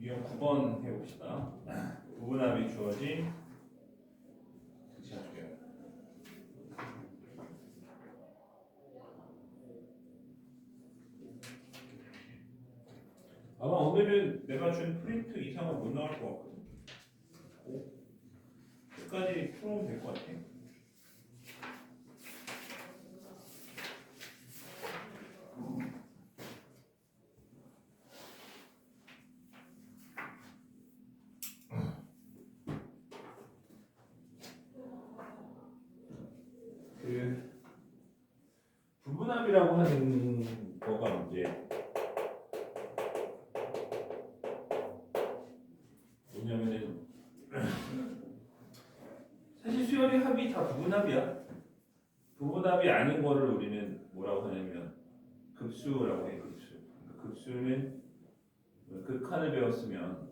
유형 9번 해봅시다. 부분합이 주어진 극시화주기요. 아마 오늘은 내가 준 프린트 이상은 못 나올 것 같거든. 끝까지 풀어보면 될 것 같아. 그 부분합이라고 하는 거가 이제 뭐냐면은 사실 수열의 합이 다 부분합이야. 부분합이 아닌 거를 우리는 뭐라고 하냐면 급수라고 해. 급수. 급수는 극한을 배웠으면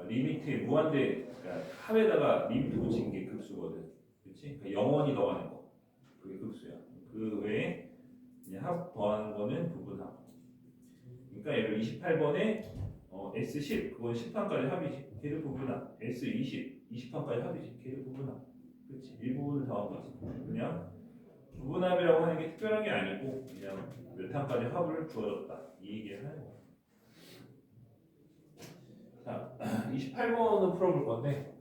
리미트에 무한대, 그러니까 합에다가 리미트 붙인 게 급수거든. 그렇지? 그러니까 영원히 더하는 거. 그게 급수야. 그 외에 그냥 합 더하는 거는 부분합. 그러니까 예를 들어 28번에 S10 그건 10판까지 합이지. 걔도 부분합. S20 20판까지 합이지. 걔도 부분합. 그렇지? 일부분을 더한 거지. 그냥 부분합이라고 하는 게 특별한 게 아니고 그냥 몇 판까지 합을 주어졌다. 이 얘기를 하는 거야. 자, 28번은 풀어볼 건데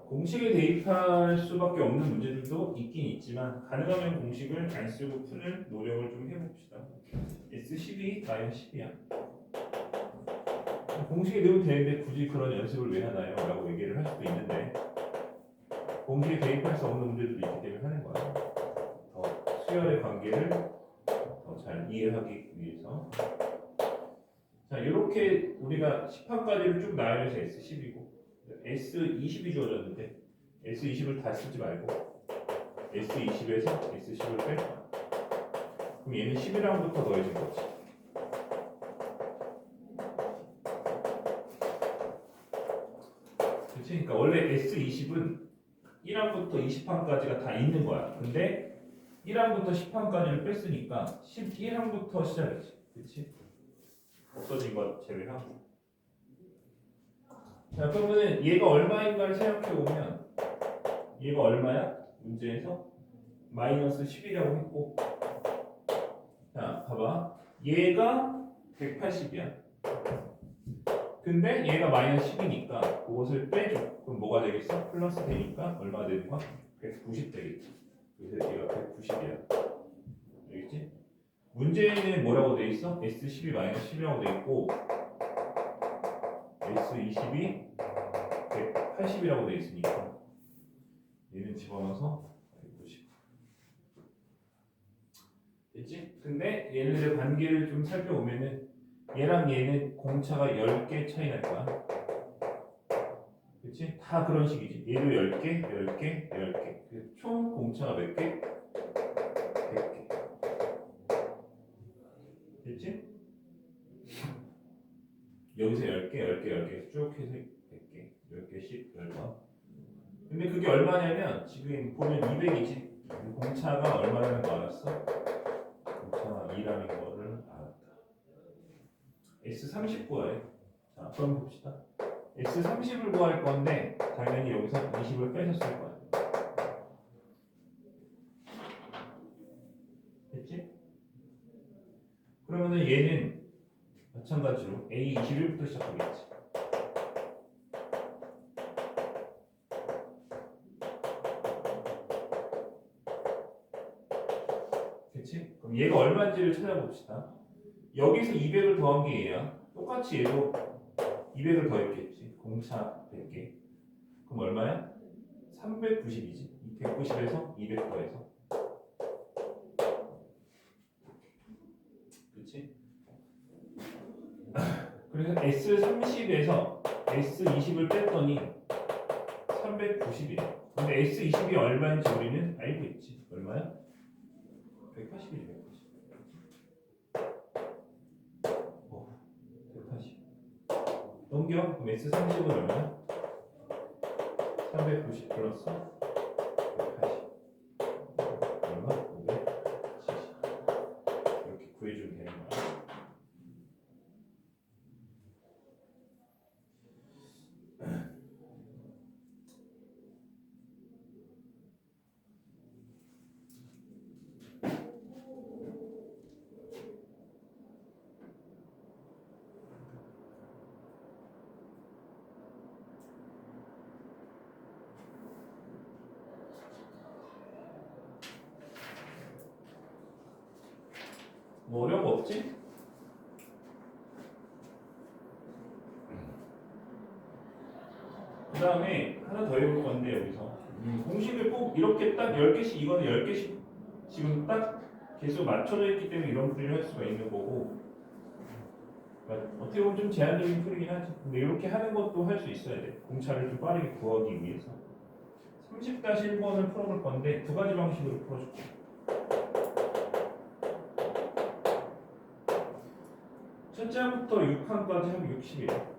공식에 대입할 수밖에 없는 문제들도 있긴 있지만 가능하면 공식을 안 쓰고 푸는 노력을 좀 해봅시다. S12 -10이야. 공식에 넣으면 되는데 굳이 그런 연습을 왜 하나요? 라고 얘기를 할 수도 있는데 공식에 대입할 수 없는 문제들도 있기 때문에 하는 거야. 더 수열의 관계를 더 잘 이해하기 위해서. 자, 이렇게 우리가 10판까지를 쭉 나열해서 S10이고 S20이 주어졌는데 S20을 다 쓰지 말고 S20에서 S10을 뺄 거야. 그럼 얘는 11항부터 더해진 거지. 그치? 그러니까 원래 S20은 1항부터 20항까지가 다 있는 거야. 근데 1항부터 10항까지를 뺐으니까 11항부터 시작이지. 그치? 없어진 것 제외하고. 자, 그러면 얘가 얼마인가를 생각해 보면 얘가 얼마야? 문제에서 마이너스 10이라고 했고, 자 봐봐, 얘가 180이야. 근데 얘가 마이너스 10이니까 그것을 빼줘. 그럼 뭐가 되겠어? 플러스 되니까 얼마 되는 거야? 190 되겠지. 그래서 얘가 190이야. 알겠지? 문제에는 뭐라고 돼 있어? S12 마이너스 10이라고 돼 있고 S20이 180이라고 돼 있으니까 얘는 집어넣어서 190. 됐지? 근데 얘네들의 관계를 좀 살펴보면은 얘랑 얘는 공차가 10개 차이 날 거야. 그치? 다 그런 식이지. 얘도 10개, 10개, 10개. 총 공차가 몇 개? 100개. 됐지? 여기서 10개, 10개, 10개 쭉 해서 100개, 10개씩 10번. 근데 그게 얼마냐면 지금 보면 200이지. 공차가 얼마라는 거 알았어? 공차가 2라는 거를 알았다. S30 구하래. 자, 그럼 봅시다. S30을 구할 건데 당연히 여기서 20을 빼셨을 거야. 됐지? 그러면은 얘는 마찬가지로 A21부터 시작하겠지. 그치? 그럼 얘가 얼마인지를 찾아봅시다. 여기서 200을 더한 게 얘야. 똑같이 얘도 200을 더했겠지. 공차 100개. 그럼 얼마야? 390이지. 190에서 200 더해서. 그치? 그래서 S30에서 S20을 뺐더니 390이래. 근데 S20이 얼마인지 우리는 알고 있지. 얼마야? 180이지. 180. 넘겨. 그럼 S30은 얼마야? 390 플러스 180. 얼마? 570. 이렇게 구해주면 되는 거야. 뭐 어려운 거 없지? 그 다음에 하나 더 해볼 건데 여기서 공식을 꼭 이렇게 딱 10개씩 이거는 10개씩 지금 딱 개수 맞춰져 있기 때문에 이런 풀이를 할 수가 있는 거고 그러니까 어떻게 보면 좀 제한적인 풀이긴 하지. 근데 이렇게 하는 것도 할 수 있어야 돼. 공차를 좀 빠르게 구하기 위해서. 30-1번을 풀어볼 건데 두 가지 방식으로 풀어줄게. 첫째 항부터 6항까지 하면 60이에요.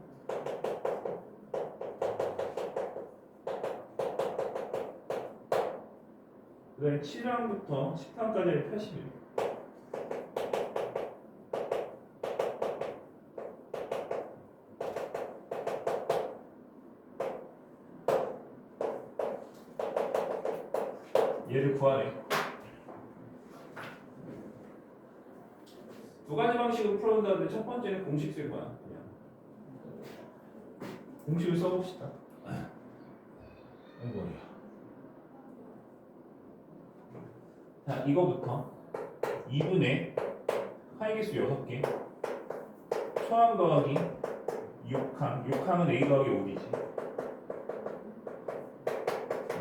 그 다음에 7항부터 10항까지 80이에요. 얘를 구하래. 두 가지 방식으로 풀어본다는데 첫 번째는 공식 쓸 거야. 그냥 공식을 써봅시다. 이거야. 자, 이거부터 2분의 하이개수 6개 초항 더하기 6항 6항은 A 더하기 5이지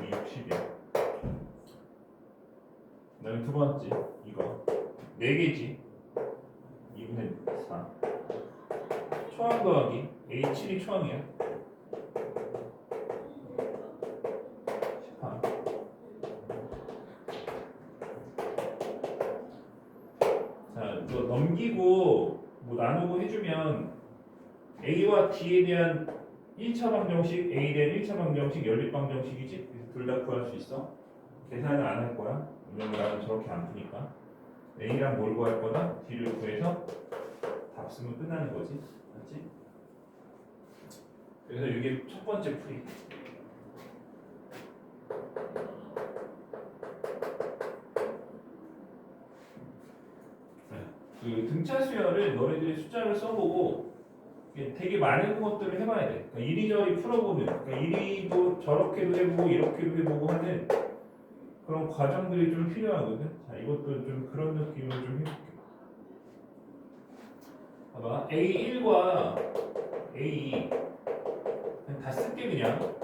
60이야. 그 다음에 두 번째 이거 4개지 2분의 4 초항 더하기 A7이 초항이야 10항. 자, 이거 넘기고 뭐 나누고 해주면 A와 D에 대한 1차 방정식, A에 대한 1차 방정식, 연립 방정식이지? 둘 다 구할 수 있어. 계산을 안 할 거야. 왜냐면 나는 저렇게 안 푸니까. A랑 뭘 구할 거다? D를 구해서 답 쓰면 끝나는 거지. 맞지? 그래서 이게 첫 번째 풀이. 그 등차 수열을 너네들이 숫자를 써보고 되게 많은 것들을 해봐야 돼. 그러니까 이리저리 풀어보는, 그러니까 이리도 저렇게도 해보고 이렇게도 해보고 하는 그런 과정들이 좀 필요하거든. 자, 이것도 좀 그런 느낌으로 좀 해볼게. 봐봐, A1과 A2 그냥 다 쓸게 그냥.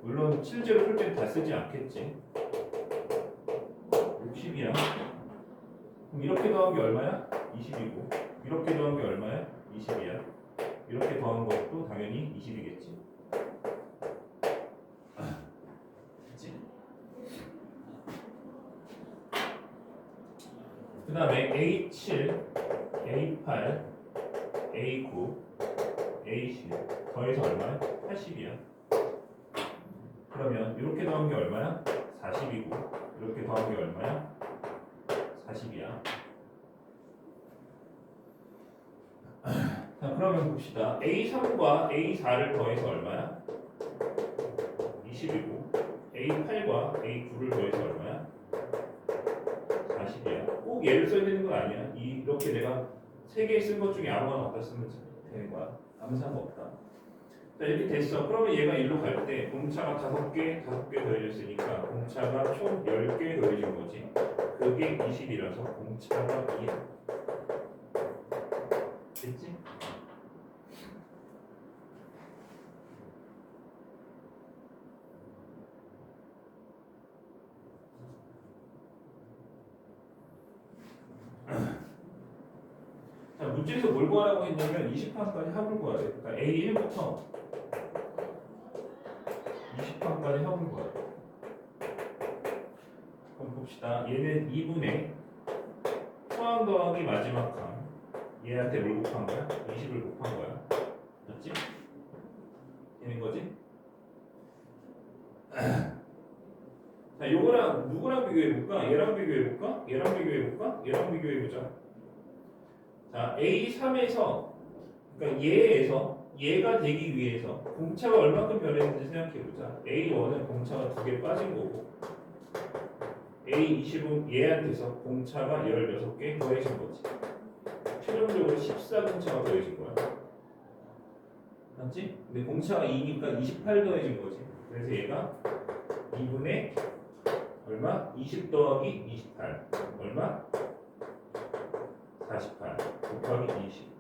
물론 실제로 풀 때는 다 쓰지 않겠지. 60이야. 그럼 이렇게 더한 게 얼마야? 20이고 이렇게 더한 게 얼마야? 20이야. 이렇게 더한 것도 당연히 20이겠지. 그치? 그 다음에 A7, A8, A9, A10 더해서 얼마야? 80이야. 그러면 이렇게 더한 게 얼마야? 40이고 이렇게 더한 게 얼마야? 40이야. 자, 그러면 봅시다. A3과 A4를 더해서 얼마야? 20이고 A8과 A9를 더해서 얼마야? 40이야. 꼭 얘를 써야 되는 건 아니야. 이렇게 내가 3개 쓴 것 중에 아무거나 갖다 쓰면 되는 거야. 아무 상관없다. 자, 이렇게 됐어. 그러면 얘가 일로 갈 때 공차가 5개 더해졌으니까 공차가 총 10개 더해진 거지. 그게 20이라서 공차가 2야. 됐지? 자, 문제에서 뭘 구하라고 했냐면 20항까지 합을 구하래. 그러니까 A1부터 20항까지 합을 구하래. 그럼 봅시다. 얘는 2분의 초항 더하기 마지막 항. 얘한테 뭘 곱한 거야? 20을 곱한 거야. 맞지? 되는 거지? 자, 요거랑 누구랑 비교해볼까? 얘랑 비교해볼까? 얘랑 비교해볼까? 얘랑 비교해보자. 자, A3에서 그러니까 얘에서 얘가 되기 위해서 공차가 얼마큼 변했는지 생각해보자. A1은 공차가 2개 빠진 거고 A20은 얘한테서 공차가 16개 더해진 거지. 최종적으로 14공차가 더해진 거야. 맞지? 근데 공차가 2니까 28 더해진 거지. 그래서 얘가 2분의 얼마? 20 더하기 28 얼마? 48 곱하기 20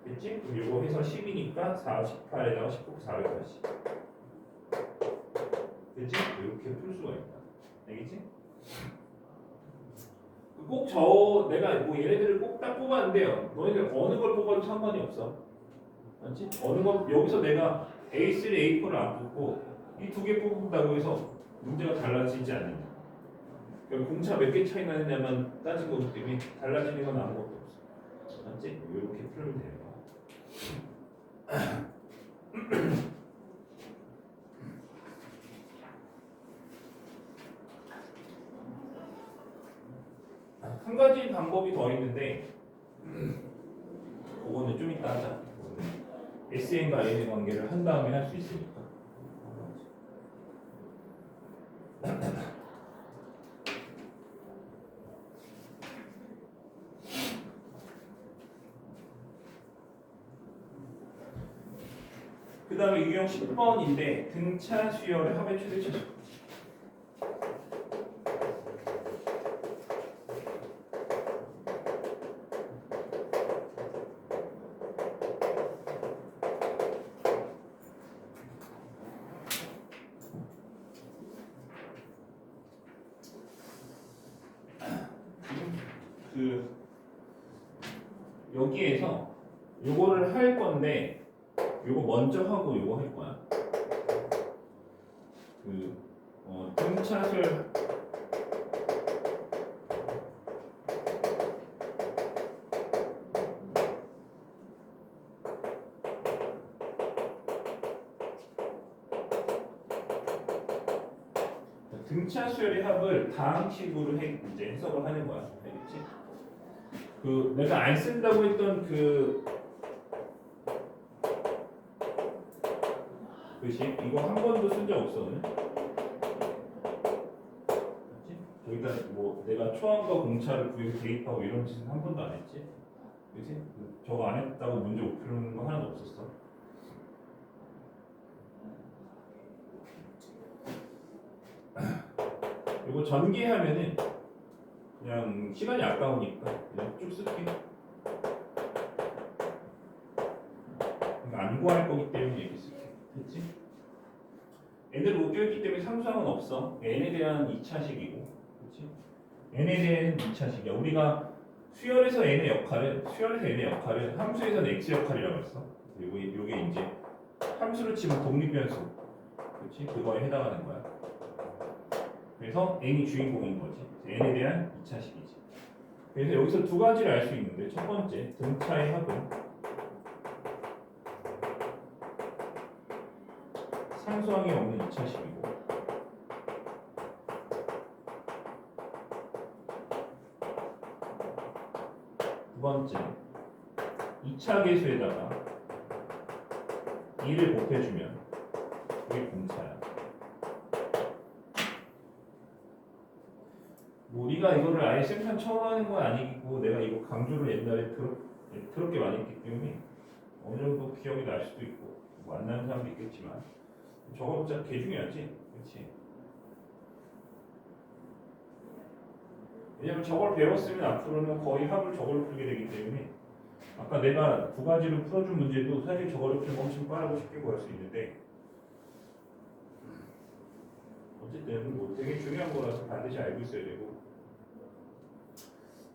됐지? 그럼 이거 해서 10이니까 48에다가 10 곱하기 480 됐지? 이렇게 풀 수가 있다 알겠지? 꼭 내가 뭐 얘네들을 꼭 딱 뽑았는데요 너희들 어느 걸 뽑아도 상관이 없어 맞지? 어느 거 여기서 내가 A3, A4를 안 뽑고 이 두 개 뽑는다고 해서 문제가 달라지지 않는다 그러니까 공차 몇 개 차이 나느냐만 따진 거기 때문에 달라지는 건 아무것도 없어 맞지? 이렇게 풀면 돼요 한 가지 방법이 더 있는데 그거는 좀 이따 하자 SN과 IN의 관계를 한 다음에 할 수 있으니까 그 다음에 유형 10번인데 등차 수열의 합의 최대치수 여기에서 요거를 할 건데 요거 먼저 하고 요거 할 거야. 등차수열 등차수열의 합을 다항식으로 이제 해석을 하는 거야. 알겠지? 내가 안 쓴다고 했던 그식 이거 한 번도 쓴 적 없어. 맞지? 여기다 뭐 내가 초항과 공차를 구해서 대입하고 이런 짓은 한 번도 안 했지. 그렇지? 저거 안 했다고 문제 못 푸는 거 하나도 없었어. 이거 전개하면은 그냥 시간이 아까우니까 그냥 쭉 쓸게. 안 구할 거기 때문에 이렇게 쓸게. 됐지? n을 못 띄웠기 때문에 상수항은 없어. n에 대한 2차식이고, 그렇지? n에 대한 2차식이야. 우리가 수열에서 n의 역할은 함수에서는 x 역할이라고 했어. 그리고 이게 이제 함수로 치면 독립변수, 그렇지? 그거에 해당하는 거야. 그래서 n이 주인공인 거지. n에 대한 2차식이지. 그래서 여기서 두 가지를 알 수 있는데 첫 번째 등차의 합은 상수항이 없는 2차식이고 두 번째 2차 계수에다가 2를 곱해주면 그게 공차야. 우리가 이거를 아예 생판 처음 하는 건 아니고 내가 이거 강조를 옛날에 더럽게 많이 했기 때문에 어느 정도 기억이 날 수도 있고 뭐 안 나는 사람도 있겠지만 저거 진짜 개 중요하지, 그렇지? 왜냐면 저걸 배웠으면 앞으로는 거의 합을 저걸로 풀게 되기 때문에 아까 내가 두 가지로 풀어준 문제도 사실 저걸로 풀면 엄청 빠르고 쉽게 구할 수 있는데 어쨌든 뭐 되게 중요한 거라서 반드시 알고 있어야 되고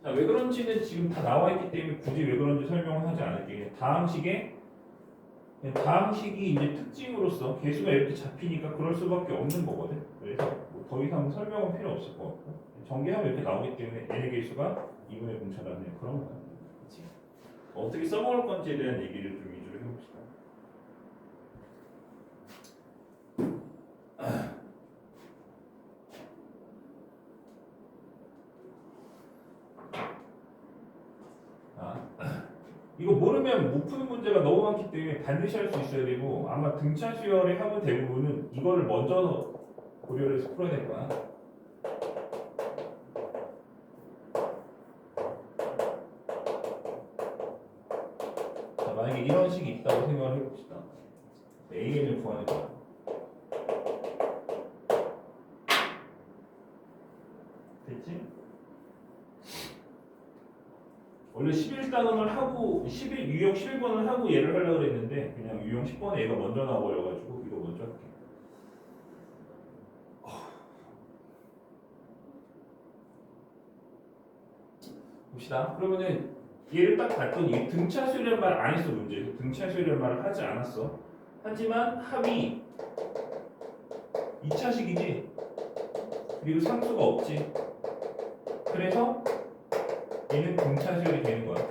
자, 왜 그런지는 지금 다 나와 있기 때문에 굳이 왜 그런지 설명을 하지 않을게. 다항식이 이제 특징으로서 개수가 이렇게 잡히니까 그럴 수밖에 없는 거거든. 그래서 뭐더 이상 설명은 필요 없을 것 같고 전개하면 이렇게 나오기 때문에 n의 개수가 2분의 공차라는 그런 거야. 그렇지? 어떻게 써먹을 건지에 대한 얘기를 좀 위주로 해봅시다. 이거 모르면 못 푸는 문제가 너무 많기 때문에 반드시 할 수 있어야 되고 아마 등차 수열의 합은 대부분은 이거를 먼저 고려를 해서 풀어낼 거야. 자, 만약에 이런 식이 있다고 생각을 해봅시다. AN을 구하는 거야. 됐지? 원래 11단원을 하고 11 유형 11번을 하고 얘를 하려고 했는데 그냥 유형 10번에 얘가 먼저 나와버려가지고 이거 먼저 할게. 봅시다. 그러면은 얘를 딱 봤더니 등차수열이라는 말 안 했어 문제에서. 등차수열이라는 말을 하지 않았어. 하지만 합이 2차식이지. 그리고 상수가 없지. 그래서 얘는 등차수열이 되는 거야.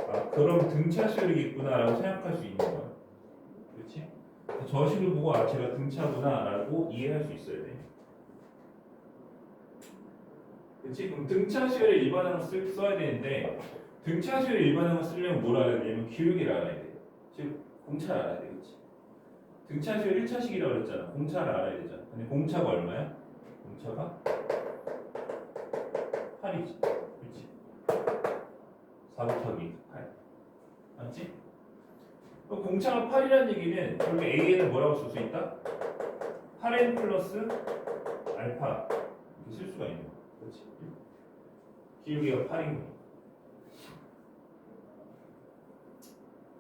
아 그럼 등차수열이겠구나라고 생각할 수 있는 거야. 그렇지? 저 식을 보고 아 제가 등차구나라고 이해할 수 있어야 돼. 그렇지? 그럼 등차수열의 일반항을 써야 되는데 등차수열의 일반항을 쓰려면 뭘 알아야 되냐면 기울기를 알아야 돼. 즉 공차를 알아야 돼. 그렇지? 등차수열 1차식이라고 그랬잖아. 공차를 알아야 되잖아. 근데 공차가 얼마야? 공차가 8이지. 그렇지? 4 곱하기 8. 맞지? 그럼 공차가 8이라는 얘기는 결국 AN을 뭐라고 쓸 수 있다? 8N 플러스 알파 이렇게 쓸 수가 있는 거야. 그렇지? 기울기가 8인 거야.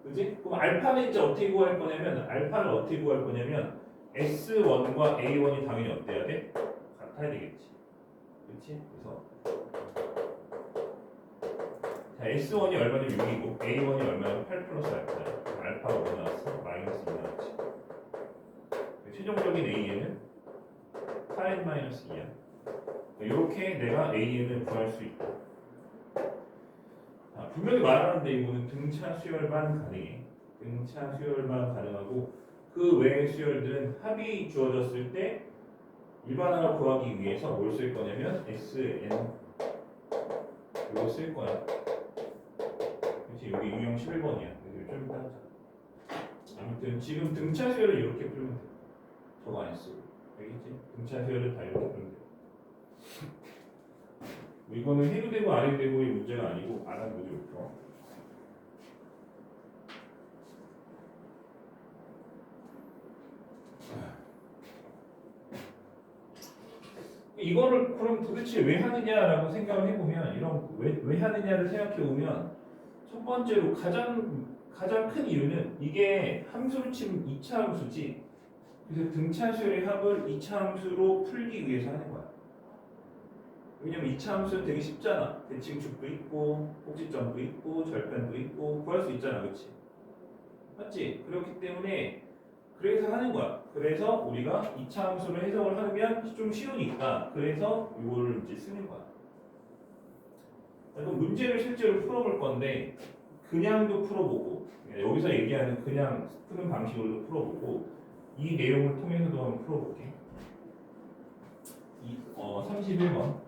그지? 그럼 알파는 이제 어떻게 구할 거냐면 알파를 어떻게 구할 거냐면 S1과 A1이 당연히 어때야 돼? 같아야 되겠지. 그렇지? 그래서 자, S1이 얼마냐면 6이고 A1이 얼마냐면 8 플러스 알파야. 알파가 뭐 나왔어? 마이너스 2 나왔지. 최종적인 AN은 8n 마이너스 2야. 이렇게 내가 AN을 구할 수 있다. 분명히 말하는데 이거는 등차 수열만 가능해. 등차 수열만 가능하고 그 외의 수열들은 합이 주어졌을 때 일반항을 구하기 위해서 뭘 쓸 거냐면 SN 이거 쓸 거야. 그렇지? 여기 유형 11번이야. 좀 이따 하자. 아무튼 지금 등차 수열을 이렇게 풀면 돼. 저거 안 했어. 알겠지? 등차 수열을 다 이렇게 풀면 돼. 이거는 해도 되고 안 해도 되고의 문제가 아니고 안 하는 거죠. 그렇죠? 이거를 그럼 도대체 왜 하느냐라고 생각을 해보면 이런 왜 하느냐를 생각해 보면 첫 번째로 가장 큰 이유는 이게 함수를 치면 2차 함수지. 그래서 등차수열의 합을 2차 함수로 풀기 위해서 하는 거야. 왜냐면 2차 함수는 되게 쉽잖아. 대칭축도 있고 꼭지점도 있고 절편도 있고 구할 수 있잖아. 그렇지? 맞지? 그렇기 때문에 그래서 하는 거야. 그래서 우리가 2차 함수를 해석을 하면 좀 쉬우니까 그래서 이거를 이제 쓰는 거야. 그럼 문제를 실제로 풀어볼 건데 그냥도 풀어보고 여기서 얘기하는 그냥 푸는 방식으로도 풀어보고 이 내용을 통해서도 한번 풀어볼게. 31번.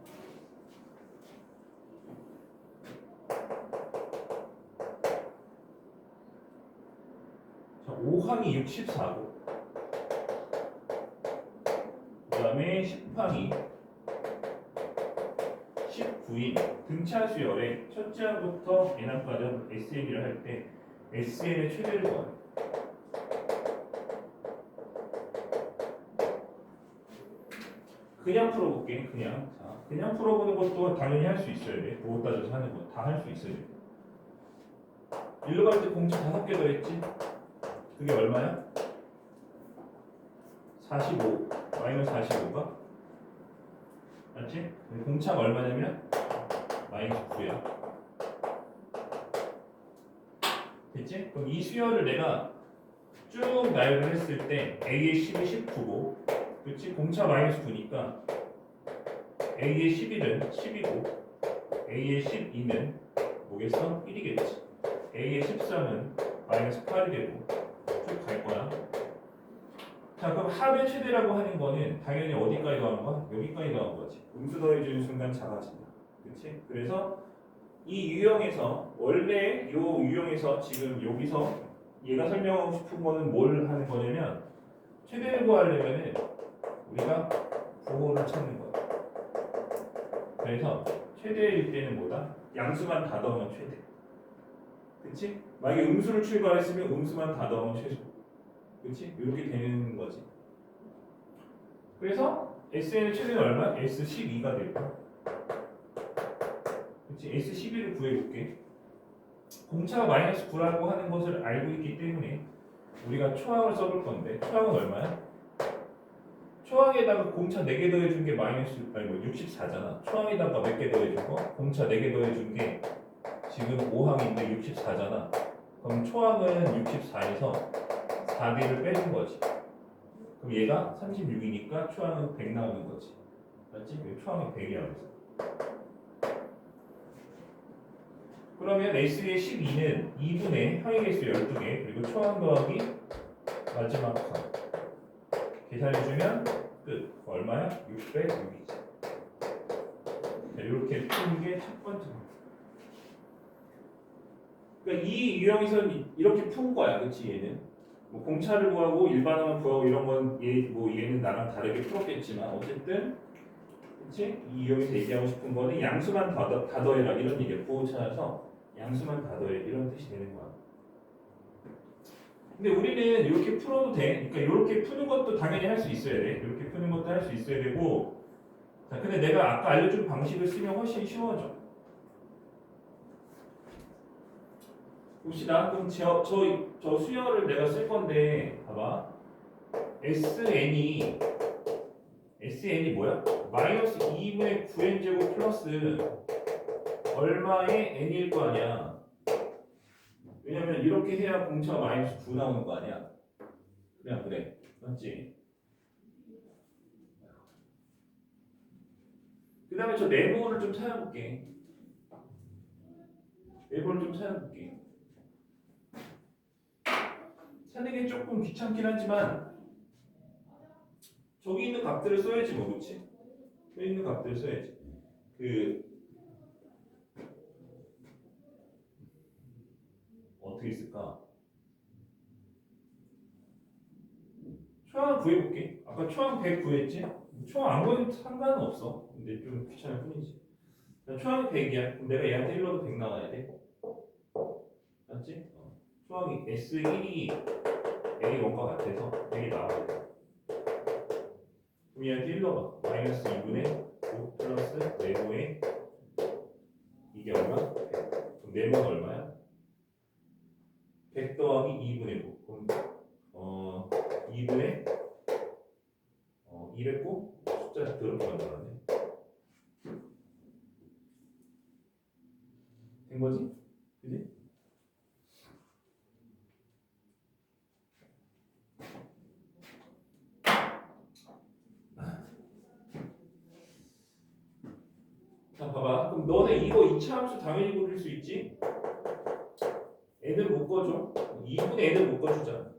자, 5항이 64고 그 다음에 10항이 19인 등차 수열의 첫째 항부터 n항까지 SN이라 할 때 SN의 최대를 구하래. 그냥 풀어볼게. 그냥 풀어보는 것도 당연히 할 수 있어야 돼. 그것 따져서 하는 거 다 할 수 있어야 돼. 일로 갈 때 공차 5개 더했지? 그게 얼마야? 45 마이너스 45가 맞지? 공차가 얼마냐면 마이너스 9야. 됐지? 그럼 이 수열을 내가 쭉 나열을 했을 때 A의 10이 19고 그렇지? 공차 마이너스 9니까 A의 11은 10이고 A의 12는 뭐겠어? 1이겠지. A의 13은 마이너스 8이 되고 쭉 갈 거야. 자 그럼 합의 최대라고 하는 거는 당연히 어디까지 더하는 거야? 여기까지 더하는 거지. 음수 더해주는 순간 작아진다. 그렇지? 그래서 이 유형에서 원래 이 유형에서 지금 여기서 얘가 설명하고 싶은 거는 뭘 하는 거냐면 최대를 구하려면은 우리가 부호를 찾는 거야. 그래서 최대일 때는 뭐다? 양수만 다 더하면 최대. 그치? 만약에 음수를 출발했으면 음수만 다 더하면 최소. 그치? 이렇게 되는 거지. 그래서 SN의 최대는 얼마? S12가 될 거야. 그치? S12를 구해볼게. 공차가 마이너스 9라고 하는 것을 알고 있기 때문에 우리가 초항을 써볼 건데 초항은 얼마야? 초항에다가 공차 4개 더해준 게 마이너스 아니 뭐 64잖아. 초항에다가 몇 개 더해준 거? 공차 4개 더해준 게 지금 5항인데 64잖아. 그럼 초항은 64에서 4개를 빼준 거지. 그럼 얘가 36이니까 초항은 100 나오는 거지. 맞지? 초항이 100이야. 그래서. 그러면 S의 12는 2분의 항의 개수 12개 그리고 초항 더하기 마지막 항 계산해주면 끝. 얼마야? 606이지. 이렇게 푸는 게 첫 번째. 그러니까 이 유형에서는 이렇게 푼 거야. 그치 얘는. 뭐 공차를 구하고 일반항을 구하고 이런 건 얘는 나랑 다르게 풀었겠지만 어쨌든 그치? 이 유형에서 얘기하고 싶은 거는 양수만 다 더해라 이런 얘기야. 부호 찾아서 양수만 다 더해 이런 뜻이 되는 거야. 근데 우리는 이렇게 풀어도 돼. 그러니까 이렇게 푸는 것도 당연히 할 수 있어야 돼. 이렇게 푸는 것도 할 수 있어야 되고. 자, 근데 내가 아까 알려준 방식을 쓰면 훨씬 쉬워져. 봅시다. 그럼 저 수열을 내가 쓸 건데, 봐봐. SN이 뭐야? 마이너스 2분의 9n제곱 플러스 얼마의 n일 거 아니야. 왜냐면 이렇게 해야 공차 마이너스 9 나오는 거 아니야. 그냥 그래. 맞지? 그 다음에 저 네모를 좀 찾아볼게. 네모를 좀 찾아볼게. 찾는 게 조금 귀찮긴 하지만 저기 있는 값들을 써야지 뭐, 그치? 여기 있는 값들을 써야지. 어떻게 쓸까? 초항 구해볼게. 아까 초항 100 구했지? 초항 안 구해도 상관은 없어. 근데 좀 귀찮을 뿐이지. 초항이 100이야. 그럼 내가 얘한테 1로도 100 나와야 돼. 맞지? 초항이 S1이 A의 원과 같아서 100이 나와야 돼. 그럼 얘한테 1 넣어봐. 마이너스 2분의 5 플러스 네모에 이게 얼마? 100. 그럼 네모는 얼마야? 100 더하기 2분의 9. 그럼 2분의 209? 숫자 더럽게 만들었네. 된 거지? 그지? 자, 봐봐. 그럼 너네 이거 2차 함수 당연히 고를 수 있지? n을 묶어줘. 2분의 n을 묶어주자.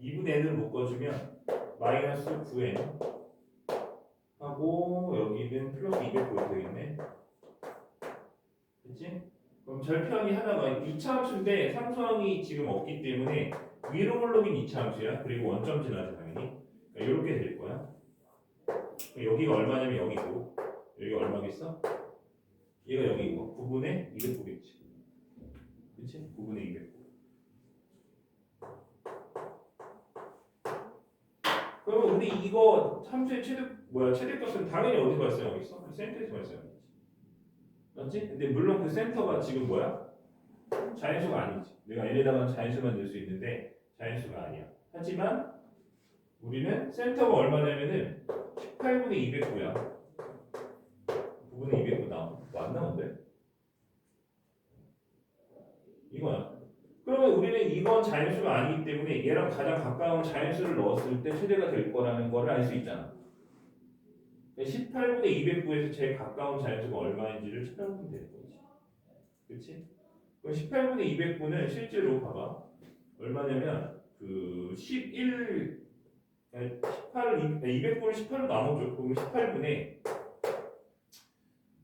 2분의 n을 묶어주면 마이너스 9n 하고 여기는 플러스 200 보여도 되겠네. 그치? 그럼 절편이 하나가 2차 함수인데 상수항이 지금 없기 때문에 위로 올라긴 2차 함수야. 그리고 원점 지나지 당연히. 그러니까 이렇게 될 거야. 여기가 얼마냐면 여기고 여기가 얼마겠어? 얘가 여기고 9분의 209겠지. 그치? 9분의 209. 그러면 우리 이거 함수의 최대값은 당연히 어디 발생하겠어? 그 센터에서 발생하겠지. 맞지? 근데 물론 그 센터가 지금 뭐야? 자연수가 아니지. 내가 N에다가 자연수만 넣을 수 있는데 자연수가 아니야. 하지만 우리는 센터가 얼마냐면은 18분의 209야. 9분의 209 맞나 본데? 이거야. 그러면 우리는 이건 자연수가 아니기 때문에 얘랑 가장 가까운 자연수를 넣었을 때 최대가 될 거라는 거를 알 수 있잖아. 18분의 209에서 제일 가까운 자연수가 얼마인지를 찾아보면 되는 거지. 그치? 그럼 18분의 209는 실제로 봐봐. 얼마냐면 11 18을 209를 18로 나눠줘. 그럼 18분의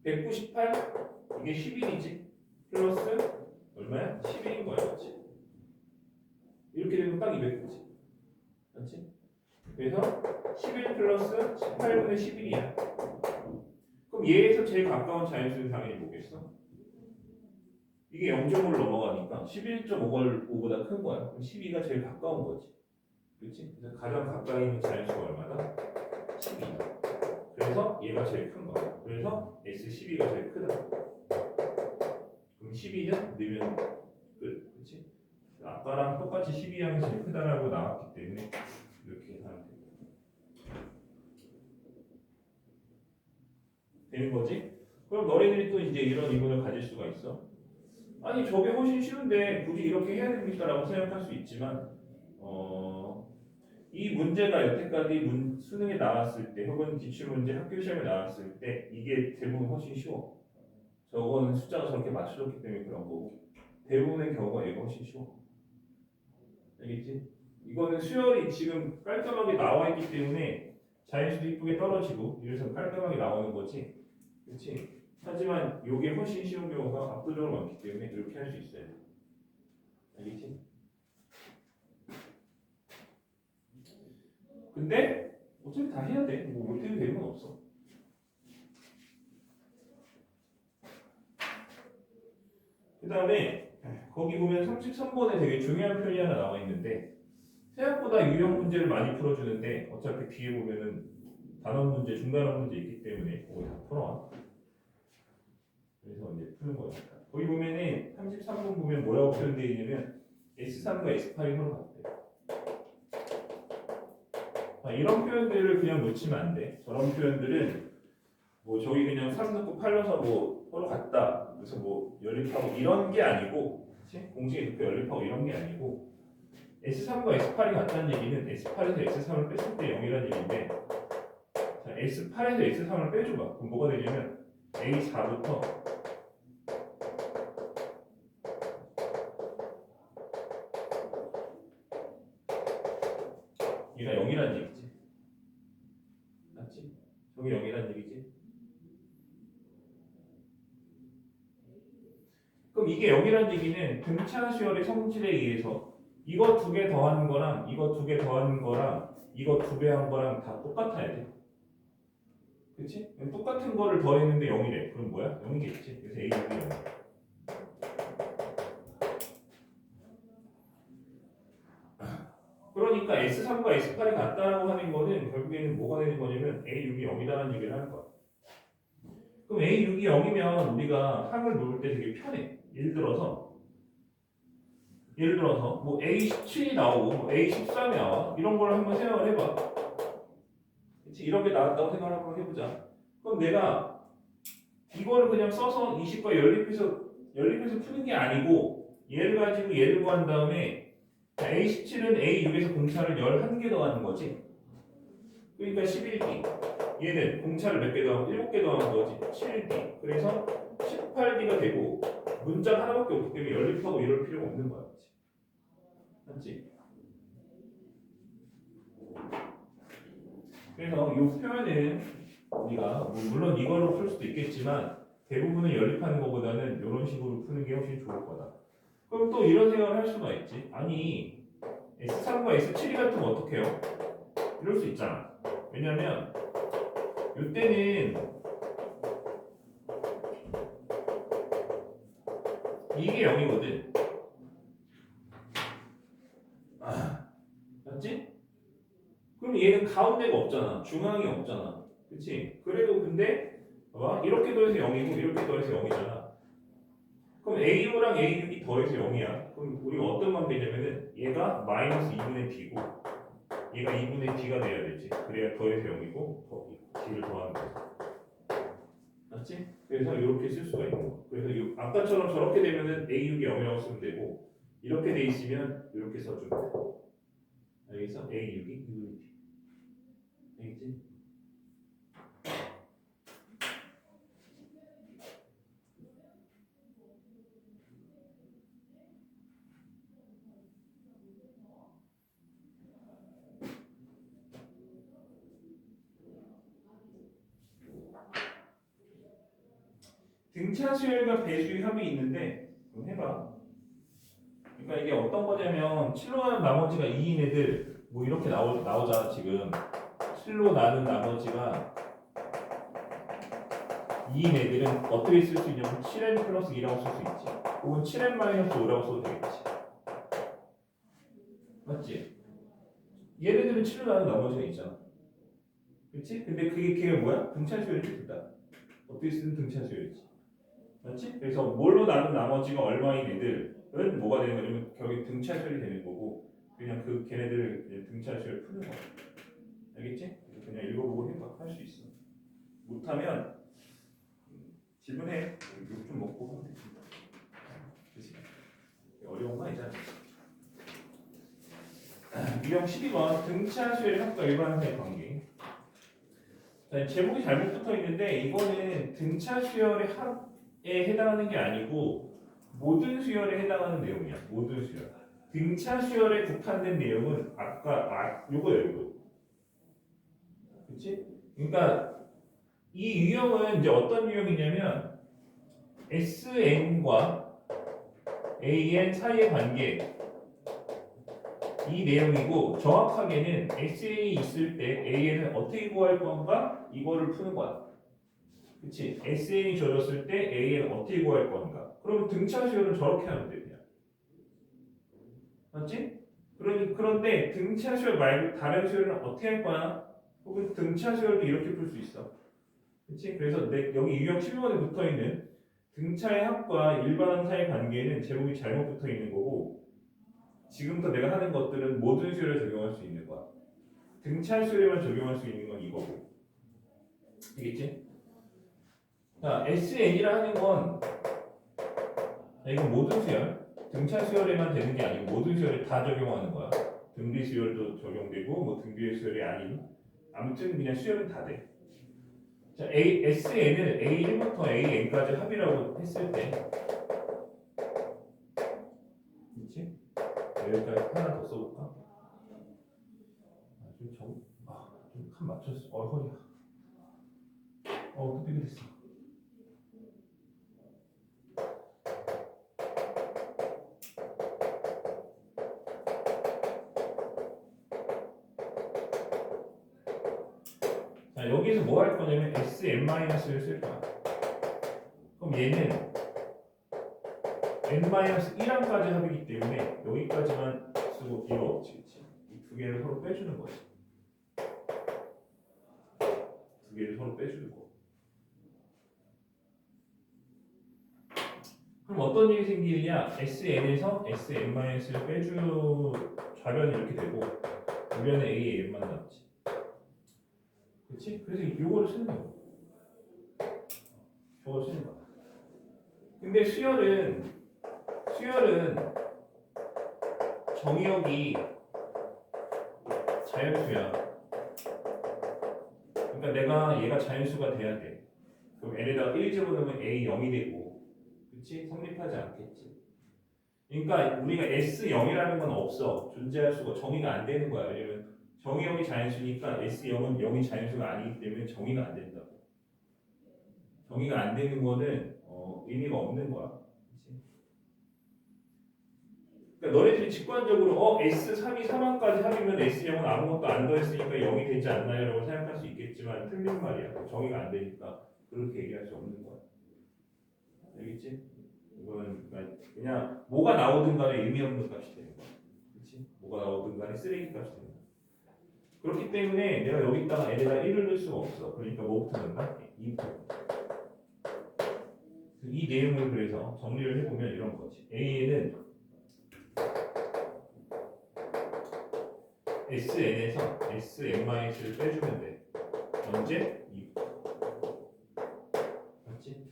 198 이게 11이지. 플러스 얼마야? 11인 거야, 그렇지? 이렇게 되면 딱 200이지. 맞지? 그래서 11 플러스 18분의 11이야. 그럼 얘에서 제일 가까운 자연수는 당연히 뭐겠어? 이게 0.5를 넘어가니까 11.5보다 큰 거야. 그럼 12가 제일 가까운 거지. 그렇지? 그래서 가장 가까이 있는 자연수가 얼마다? 12다. 그래서 얘가 제일 큰 거야. 그래서 S12가 제일 크다. 그럼 12는 넣으면 끝. 그렇지? 아까랑 똑같이 12항이 제일 크다라고 나왔기 때문에 이렇게 하면 되는 거지? 그럼 너희들이 또 이제 이런 의문을 가질 수가 있어. 아니 저게 훨씬 쉬운데 굳이 이렇게 해야 됩니까? 라고 생각할 수 있지만 이 문제가 여태까지 수능에 나왔을 때 혹은 기출문제 학교 시험에 나왔을 때 이게 대부분 훨씬 쉬워. 저거는 숫자가 저렇게 맞춰졌기 때문에 그런 거고 대부분의 경우가 얘가 훨씬 쉬워. 알겠지? 이거는 수열이 지금 깔끔하게 나와 있기 때문에 자연수도 이쁘게 떨어지고 이래서 깔끔하게 나오는 거지. 그렇지? 하지만 이게 훨씬 쉬운 경우가 압도적으로 많기 때문에 이렇게 할 수 있어요. 알겠지? 근데 어차피 다 해야 돼. 뭐 못해도 되는 건 없어. 그 다음에 거기 보면 33번에 되게 중요한 표현이 하나 나와 있는데 생각보다 유형 문제를 많이 풀어주는데 어차피 뒤에 보면은 단원 문제, 중단원 문제 있기 때문에 거기 다 풀어와. 그래서 이제 푸는 거니까. 거기 보면은 33번 보면 뭐라고 표현되어 있냐면 S3과 S8이 서로 같대. 이런 표현들을 그냥 놓치면 안 돼. 저런 표현들은 뭐 저기 그냥 3 넣고 8 넣어서 뭐 서로 같다. 그래서 뭐 연립하고 이런 게 아니고, 그치? 공식에 넣고 연립하고 이런 게 아니고 S3과 S8이 같다는 얘기는 S8에서 S3을 뺐을 때 0이라는 얘기인데 자, S8에서 S3을 빼줘봐. 그럼 뭐가 되냐면 A4부터 얘가 0이라는 얘기지. 맞지? 저게 0이라는 얘기지. 그럼 이게 0이라는 얘기는 등차 수열의 성질에 의해서 이거 두 개 더하는 거랑 이거 두 개 더하는 거랑 이거 두 배 한 거랑 다 똑같아야 돼. 그치? 똑같은 거를 더했는데 0이래. 그럼 뭐야? 0이겠지. 그래서 A, B이 0. 그러니까 S3과 S8이 같다라고 하는 거는 결국에는 뭐가 되는 거냐면 A6이 0이다라는 얘기를 하는 거야. 그럼 A6이 0이면 우리가 항을 놓을 때 되게 편해. 예를 들어서 뭐 A17이 나오고 뭐 A13이 나와. 이런 걸 한번 생각을 해봐. 그치? 이런 게 나왔다고 생각을 한번 해보자. 그럼 내가 이거를 그냥 써서 20과 연립해서 푸는 게 아니고 얘를 가지고 얘를 구한 다음에 A17은 A6에서 공차를 11개 더하는 거지. 그러니까 11D. 얘는 공차를 몇 개 더하면 7개 더하는 거지. 7D. 그래서 18D가 되고 문자 하나밖에 없기 때문에 연립하고 이럴 필요가 없는 거야. 맞지? 그래서 이 표현은 우리가 물론 이걸로 풀 수도 있겠지만 대부분은 연립하는 것보다는 이런 식으로 푸는 게 훨씬 좋을 거다. 그럼 또 이런 생각을 할 수가 있지. 아니 S3과 S7이 같으면 어떡해요? 이럴 수 있잖아. 왜냐면 이때는 이게 0이거든. 맞지? 그럼 얘는 가운데가 없잖아. 중앙이 없잖아. 그치? 그래도 근데 봐봐. 이렇게 더해서 0이고 이렇게 더해서 0이잖아. 그럼 A5랑 A6이 더해서 0이야. 그럼 우리가 어떤 관계냐면은 얘가 마이너스 2분의 D고 얘가 2분의 D가 돼야 되지. 그래야 더해서 0이고 D를 더하는 거지. 맞지? 그래서 이렇게 쓸 수가 있는 거. 그래서 아까처럼 저렇게 되면은 A6이 0이라고 쓰면 되고 이렇게 돼 있으면 이렇게 써주면 돼. 알겠어? A6이 2분의 D. 알겠지? 등차 수열과 배수의 합이 있는데 그럼 해봐. 그러니까 이게 어떤 거냐면 7로 나는 나머지가 2인 애들 뭐 이렇게 나오잖아 지금. 7로 나는 나머지가 2인 애들은 어떻게 쓸 수 있냐면 7n 플러스 2라고 쓸 수 있지. 혹은 7n 마이너스 5라고 써도 되겠지. 맞지? 얘네들은 7로 나는 나머지가 있잖아. 그치? 근데 그게 뭐야? 등차 수열이 된다. 어떻게 쓰는 등차 수열이지. 맞지? 그래서 뭘로 나눈 나머지가 얼마인 애들은 뭐가 되는 거냐면 결국 등차수열이 되는 거고 그냥 그 걔네들을 이제 등차수열 푸는 거야. 알겠지? 그냥 읽어보고 해봐. 할 수 있어. 못하면 질문해. 욕 좀 먹고 하면 되지. 그치? 어려운 거 아니잖아. 유형 12번 등차수열의 합과 일반사의 관계. 자, 제목이 잘못 붙어 있는데 이거는 등차수열의 합에 해당하는 게 아니고 모든 수열에 해당하는 내용이야. 모든 수열. 등차수열에 국한된 내용은 아까 요거예요. 요거. 그치? 그러니까 이 유형은 이제 어떤 유형이냐면 SN과 AN 사이의 관계 이 내용이고 정확하게는 SN이 있을 때 AN은 어떻게 구할 건가 이거를 푸는 거야. 그치? SN이 줘졌을 때 AN은 어떻게 구할 건가? 그러면 등차 수열은 저렇게 하면 돼 그냥. 맞지? 그런데 등차 수열 말고 다른 수열은 어떻게 할 거야? 혹은 등차 수열도 이렇게 풀 수 있어. 그치? 그래서 여기 유형 12번에 붙어 있는 등차의 합과 일반항 사이의 관계는 제목이 잘못 붙어 있는 거고 지금부터 내가 하는 것들은 모든 수열에 적용할 수 있는 거야. 등차 수열에만 적용할 수 있는 건 이거고. 알겠지? 자, SN이라 하는 건 이건 모든 수열, 등차 수열에만 되는 게 아니고 모든 수열에 다 적용하는 거야. 등비 수열도 적용되고 뭐 등비의 수열이 아닌 아무튼 그냥 수열은 다 돼. 자, SN을 A1부터 AN까지 합이라고 했을 때 그렇지? 여기까지 하나 더 써볼까? 좀칸 맞췄어. 허리야. 또 삐끗했어. 자, 여기서 뭐 할 거냐면 SM-를 쓸 거야. 그럼 얘는 n-1항까지 합이기 때문에 여기까지만 쓰고 이거 없지, 그치? 이 두 개를 서로 빼주는 거지. 두 개를 서로 빼주는 거. 그럼 어떤 일이 생기느냐? SN에서 SM-를 좌변이 이렇게 되고 우변에 AN만 남지. 그치? 그래서 이거를 쓰는 거야. 저걸 쓰는 거야. 근데 수열은 정의역이 자연수야. 그러니까 내가 얘가 자연수가 돼야 돼. 그럼 n에다가 1 집어넣으면 a 0이 되고, 그렇지? 성립하지 않겠지. 그러니까 우리가 S0이라는 건 없어. 존재할 수가 정의가 안 되는 거야. 왜냐면 정의역이 자연수니까 S0은 0이 자연수가 아니기 때문에 정의가 안 된다고. 정의가 안 되는 거는 의미가 없는 거야. 그러니까 너네들이 직관적으로 S3이 3항까지 합이면 S0은 아무것도 안 더했으니까 0이 되지 않나요? 라고 생각할 수 있겠지만 틀린 말이야. 정의가 안 되니까 그렇게 얘기할 수 없는 거야. 알겠지? 이건 그냥 뭐가 나오든 간에 의미 없는 값이 되는 거야. 그렇지? 뭐가 나오든 간에 쓰레기 값이 되는 거야. 그렇기 때문에 내가 여기다가 n에다 1을 넣을 수가 없어. 그러니까 뭐부터 넣나? 2부터. 이 내용을 그래서 정리를 해보면 이런 거지. A는 SN에서 SM-를 빼주면 돼. 언제? 2. 맞지?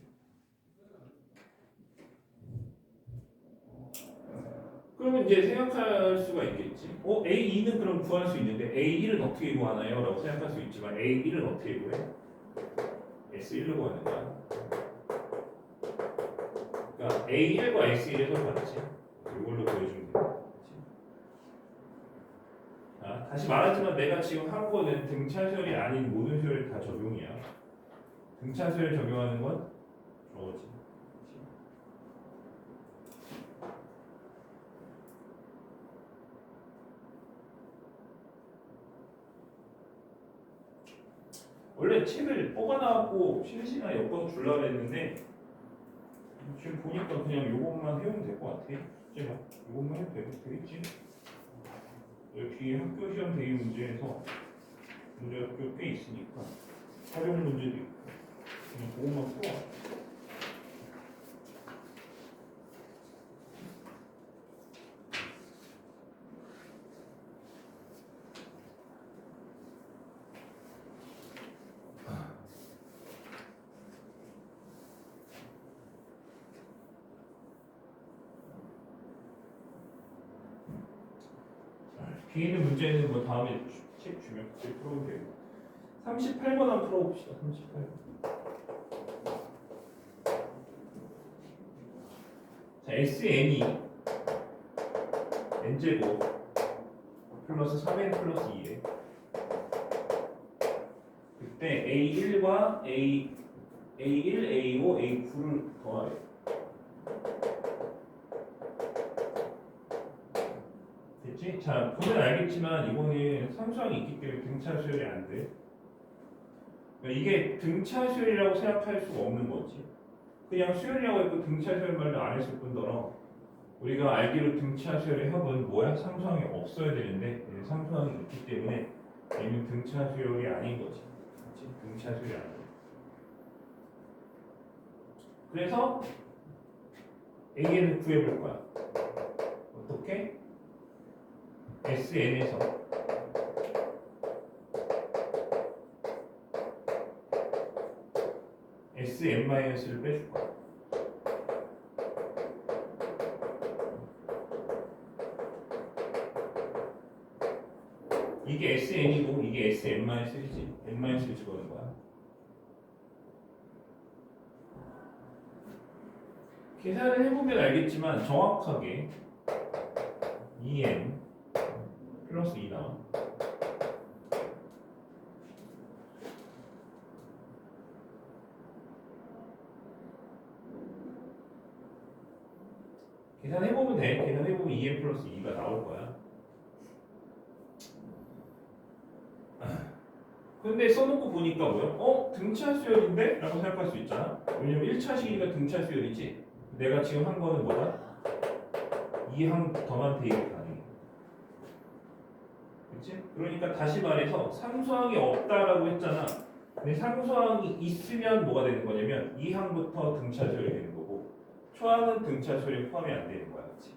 그러면 이제 생각할 수가 있겠지. A2는 그럼 구할 수 있는데 A1은 어떻게 구하나요? 라고 생각할 수 있지만 A1은 어떻게 구해? S1로 구하는 거야. 그러니까 A1과 S1의 서로 같지. 이걸로 보여주면 돼. 다시 말하지만 내가 지금 한 거는 등차수열이 아닌 모든 수열이 다 적용이야. 등차수열 적용하는 건 저거지. 원래 책을 뽑아나왔고 실시간 엮어서 주려고 했는데 지금 보니까 그냥 요것만 해오면 될 것 같아. 숙제만 요것만 해도 되겠지? 뒤에 학교 시험 대입 문제에서 문제가 꽤 있으니까 활용 문제도 있고 그냥 그것만 풀어. 뒤에 있는 문제는 뭐 다음에 책 주면 그때 풀어도 되고. 38번 한번 풀어봅시다. 38번. 자, SN이 n제곱 플러스 3n 플러스 2에 그때 A1과 A1, A5, A9를 더하래. 됐지? 자, 보면 알겠지만 이거는 상수항이 있기 때문에 등차 수열이 안 돼. 그러니까 이게 등차 수열이라고 생각할 수가 없는 거지. 그냥 수열이라고 해도 등차 수열 말도 안 했을 뿐더러 우리가 알기로 등차 수열의 합은 뭐야? 상수항이 없어야 되는데 상수항이 있기 때문에 얘는 등차 수열이 아닌 거지. 그렇지? 등차 수열이 아닌 거지. 그래서 A를 구해볼 거야. 어떻게? SN에서 SN-를 빼줄 거야. 이게 SN이고 이게 SN-3지. N-3를 집어넣은 거야. 계산을 해보면 알겠지만 정확하게 2n 플러스 2 나와. 계산해보면 돼. 계산해보면 2n 플러스 2가 나올 거야. 근데 써놓고 보니까 뭐야? 등차 수열인데? 라고 생각할 수 있잖아. 왜냐면 1차 시기가 등차 수열이지. 내가 지금 한 거는 뭐다? 2항 더만 대입이 가능해. 그치? 그러니까 다시 말해서 상수항이 없다라고 했잖아. 근데 상수항이 있으면 뭐가 되는 거냐면 2항부터 등차 수열이 되는 거고 초항은 등차 수열이 포함이 안 되는 거야. 그치?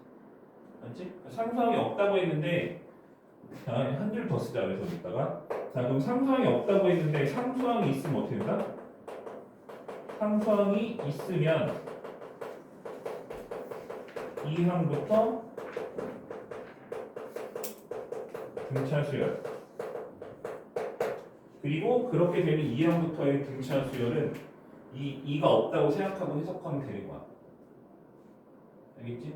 맞지? 상수항이 없다고 했는데 한 줄 더 쓰자. 그래서 이따가 자 그럼 상수항이 없다고 했는데 상수항이 있으면 어떻게 된다? 상수항이 있으면 2항부터 등차 수열 그리고 그렇게 되면 2항부터의 등차 수열은 2가 없다고 생각하고 해석하면 되는 거야. 알겠지?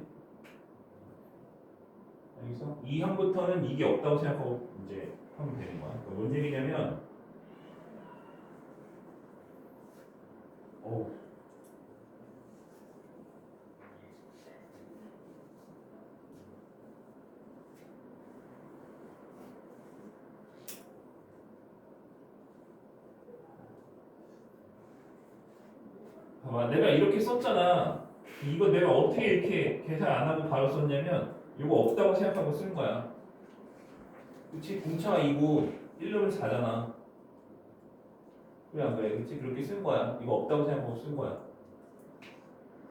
알겠어? 2항부터는 이게 없다고 생각하고 이제 하면 되는 거야. 그러니까 뭔 얘기냐면 봐봐 내가 이렇게 썼잖아. 이거 내가 어떻게 이렇게 계산 안 하고 바로 썼냐면 이거 없다고 생각하고 쓴 거야. 그치? 공차가 2고 1놈은 4잖아. 왜 안 그래? 그치? 그렇게 쓴 거야. 이거 없다고 생각하고 쓴 거야.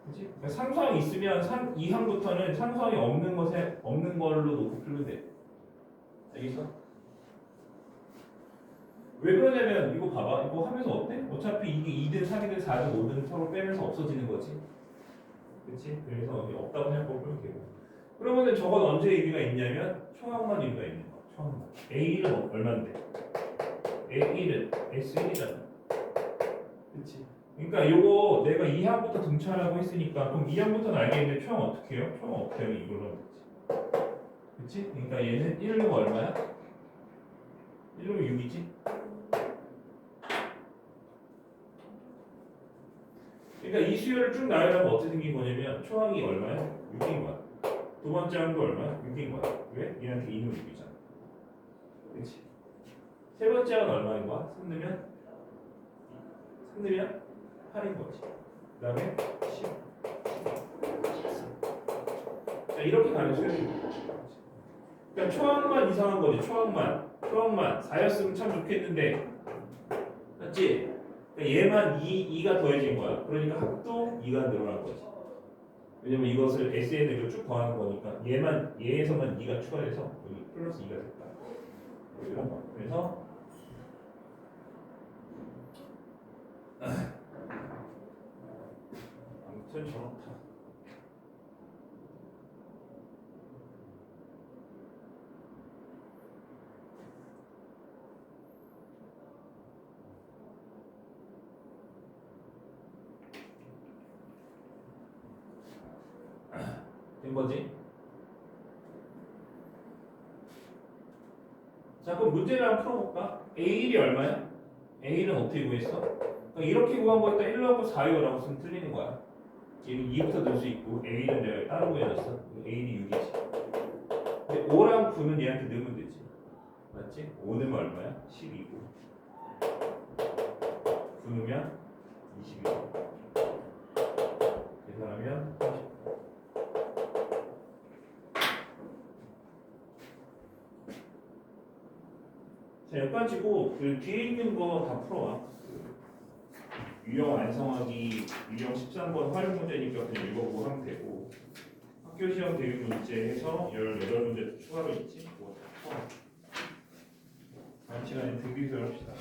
그치? 그러니까 상수항이 있으면 2항부터는 상수항이 없는 것에 없는 걸로 놓고 풀면 돼. 알겠어? 왜 그러냐면 이거 봐봐. 이거 하면서 어때? 어차피 이게 2든 3이든 4든 5든 서로 빼면서 없어지는 거지. 그치? 그래서 없다고 생각하고 풀면 되고. 그러면은 저건 언제 의미가 있냐면 총합만 의미가 있는 거야. 총합만. A1은 얼마인데? A1은 S1이잖아. 그치? 그러니까 요거 내가 2항부터 등차라고 했으니까 그럼 2항부터는 알겠는데 총합 어떻게 해요? 총합 어떻게 하면 이걸로 하면 되지. 그치? 그러니까 얘는 1로 얼마야? 1로 6이지? 그러니까 이 수열을 쭉 나열하면 어떻게 생긴 거냐면 초항이 얼마야? 6인 거야. 두 번째 항도 얼마야? 6인 거야. 왜? 얘한테 2는 6이잖아. 그렇지? 세 번째 항은 얼마인 거야? 3 넣으면 8인 거지. 그 다음에 10. 자 이렇게 가는 수열인 거야. 그러니까 초항만 이상한 거지. 초항만 4였으면 참 좋겠는데 맞지? 그러니까 얘만 2가 더해진 거야. 그러니까 합도 2가 늘어난 거지. 왜냐면 이것을 SN으로 쭉 더하는 거니까 얘에서만 2가 추가돼서 여기 플러스 2가 됐다. 이런 거. 그래서 아무튼 저렇다. 된 거지? 자, 그럼 문제를 한번 풀어볼까? A1이 얼마야? A는 어떻게 구했어? 그러니까 이렇게 구한 거에다 1 넣고 4요라고 쓰면 틀리는 거야. 얘는 2부터 넣을 수 있고 A는 내가 다른 거에 넣었어. A는 6이지. 근데 5랑 9는 얘한테 넣으면 되지. 맞지? 5 넣으면 얼마야? 12고 9 넣으면 22고 계산하면 30. 자, 여기까지고 그 뒤에 있는 거 다 풀어와. 유형 완성하기 유형 13번 활용 문제니까 그냥 읽어보고 하면 되고 학교 시험 대입 문제에서 18문제 추가로 있지? 그거 다 풀어. 다음 시간에 등비교를 합시다.